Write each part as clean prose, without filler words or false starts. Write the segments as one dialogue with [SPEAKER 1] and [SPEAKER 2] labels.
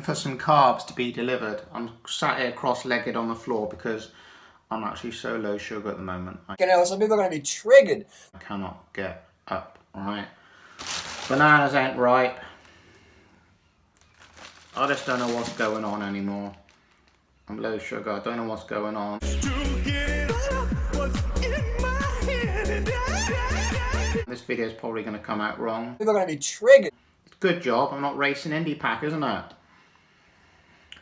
[SPEAKER 1] for some carbs to be delivered. I'm sat here cross-legged on the floor because I'm actually so low sugar at the moment.
[SPEAKER 2] You know, some people are going to be triggered.
[SPEAKER 1] I cannot get up, alright? Bananas ain't ripe. I just don't know what's going on anymore. I'm low sugar, I don't know what's going on. This video is probably going to come out wrong.
[SPEAKER 2] People are going to be triggered.
[SPEAKER 1] Good job, I'm not racing Indy Pack, isn't it?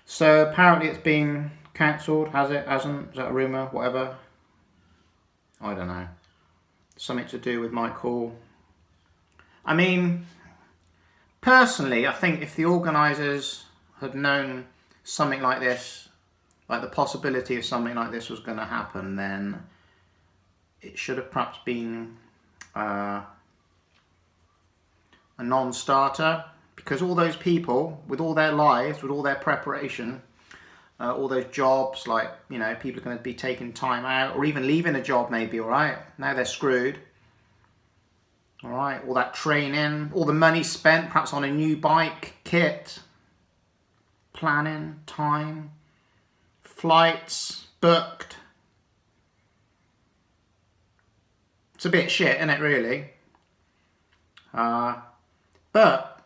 [SPEAKER 1] So apparently it's been cancelled, has it? Hasn't? Is that a rumour? Whatever. I don't know. Something to do with Michael. I mean, personally, I think if the organisers had known something like this, like the possibility of something like this was going to happen, then it should have perhaps been a non-starter, because all those people with all their lives, with all their preparation, all those jobs, like, you know, people are going to be taking time out or even leaving a job maybe, all right? Now they're screwed. All right, all that training, all the money spent perhaps on a new bike, kit, planning, time, flights booked. It's a bit shit, isn't it, really? But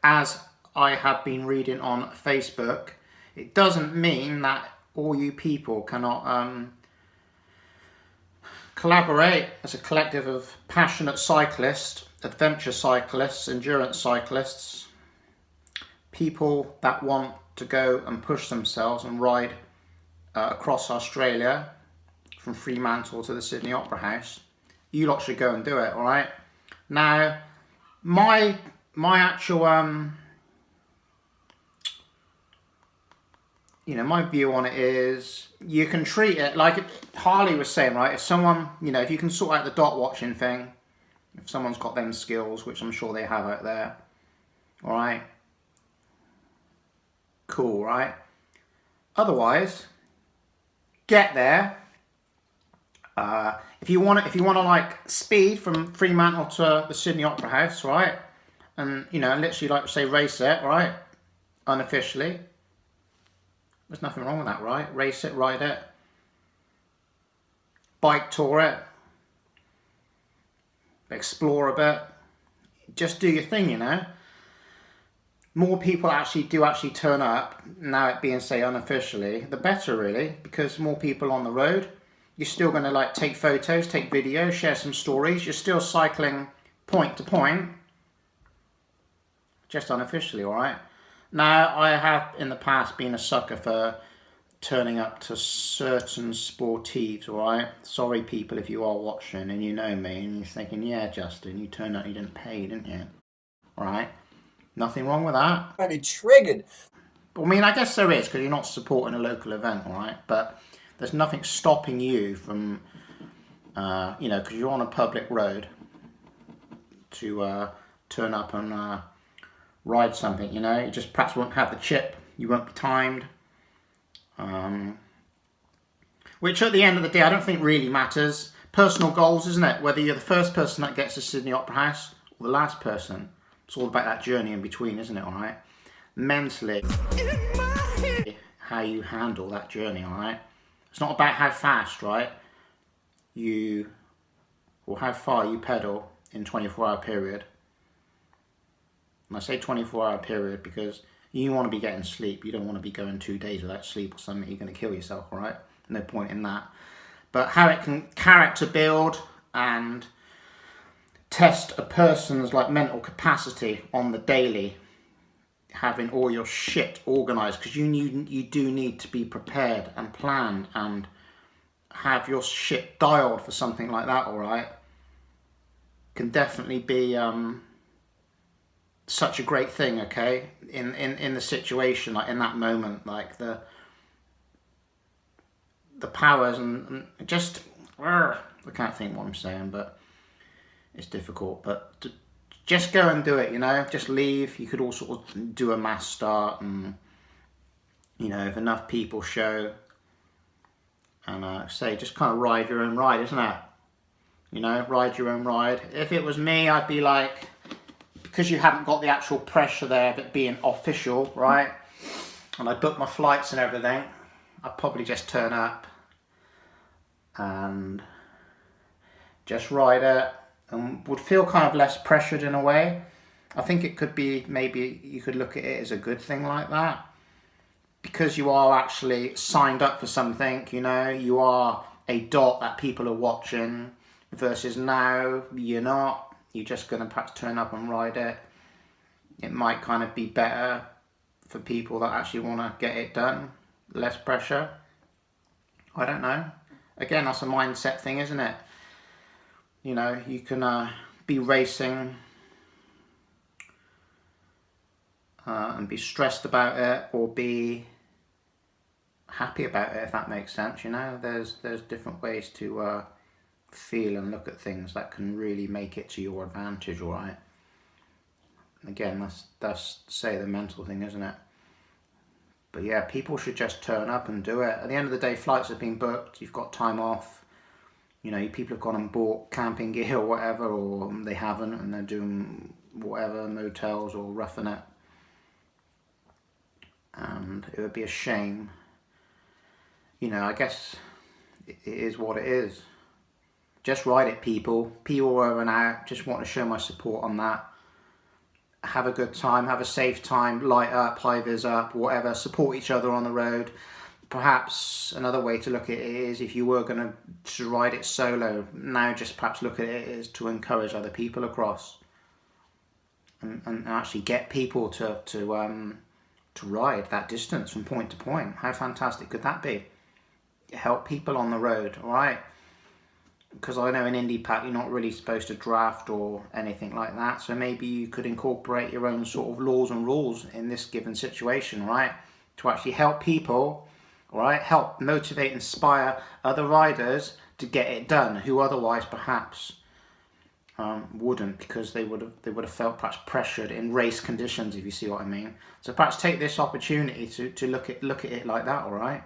[SPEAKER 1] as I have been reading on Facebook, it doesn't mean that all you people cannot collaborate as a collective of passionate cyclists, adventure cyclists, endurance cyclists, people that want to go and push themselves and ride across Australia from Fremantle to the Sydney Opera House. You lot should go and do it, all right? Now, my actual you know, my view on it is you can treat it like Harley was saying, right? If someone, you know, if you can sort out the dot watching thing, if someone's got them skills, which I'm sure they have out there, all right, cool, right? Otherwise, get there. If you want to like speed from Fremantle to the Sydney Opera House, right? And, you know, literally like say race it, right? Unofficially. There's nothing wrong with that, right? Race it, ride it. Bike tour it. Explore a bit. Just do your thing, you know. More people actually turn up, now it being, say, unofficially, the better, really, because more people on the road. You're still going to, like, take photos, take videos, share some stories. You're still cycling point to point. Just unofficially, all right? Now, I have in the past been a sucker for turning up to certain sportives, all right? Sorry, people, if you are watching and you know me and you're thinking, yeah, Justin, you turned up, you didn't pay, didn't you? All right? Nothing wrong with that.
[SPEAKER 2] I'm going to be triggered.
[SPEAKER 1] I mean, I guess there is, because you're not supporting a local event, all right? But there's nothing stopping you from, you know, because you're on a public road to turn up and ride something, you know. You just perhaps won't have the chip, you won't be timed, which at the end of the day I don't think really matters. Personal goals, isn't it? Whether you're the first person that gets to Sydney Opera House or the last person, it's all about that journey in between, isn't it? All right, mentally, how you handle that journey, all right? It's not about how fast, right, you, or how far you pedal in 24-hour period. And I say 24-hour period because you want to be getting sleep. You don't want to be going 2 days without sleep or something. You're going to kill yourself, all right? No point in that. But how it can character build and test a person's like mental capacity on the daily, having all your shit organised, because you do need to be prepared and planned and have your shit dialed for something like that, all right? Can definitely be such a great thing, okay, in the situation, like in that moment, like the powers and just I can't think what I'm saying, but it's difficult. But just go and do it, you know. Just leave. You could all sort of do a mass start, and you know, if enough people show, and say just kind of ride your own ride, isn't it? You know, ride your own ride. If it was me, I'd be like, because you haven't got the actual pressure there of it being official, right? And I booked my flights and everything, I'd probably just turn up and just ride it, and would feel kind of less pressured in a way. I think it could be, maybe you could look at it as a good thing like that, because you are actually signed up for something, you know, you are a dot that people are watching, versus now you're not, you're just going to perhaps turn up and ride it. It might kind of be better for people that actually want to get it done, less pressure. I don't know. Again, that's a mindset thing, isn't it? You know, you can be racing and be stressed about it, or be happy about it, if that makes sense. You know, there's different ways to feel and look at things that can really make it to your advantage, all right? Again, that's say the mental thing, isn't it? But yeah, people should just turn up and do it. At the end of the day, flights have been booked, you've got time off. You know, people have gone and bought camping gear or whatever, or they haven't, and they're doing whatever, motels or roughing it. And it would be a shame. You know, I guess it is what it is. Just ride it, people. People over and out. Just want to show my support on that. Have a good time, have a safe time, light up, high vis up, whatever. Support each other on the road. Perhaps another way to look at it is, if you were going to ride it solo, now just perhaps look at it as to encourage other people across, and actually get people to ride that distance from point to point. How fantastic could that be? Help people on the road, all right? Because I know in Indie Pack you're not really supposed to draft or anything like that, so maybe you could incorporate your own sort of laws and rules in this given situation, right? To actually help people, all right? Help motivate, inspire other riders to get it done, who otherwise perhaps wouldn't, because they would have felt perhaps pressured in race conditions, if you see what I mean. So perhaps take this opportunity to look at it like that, all right?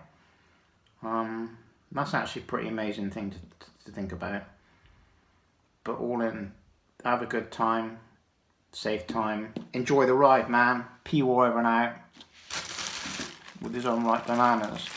[SPEAKER 1] That's actually a pretty amazing thing to think about. But all in, have a good time, safe time, enjoy the ride, man. P over and out with his own right bananas.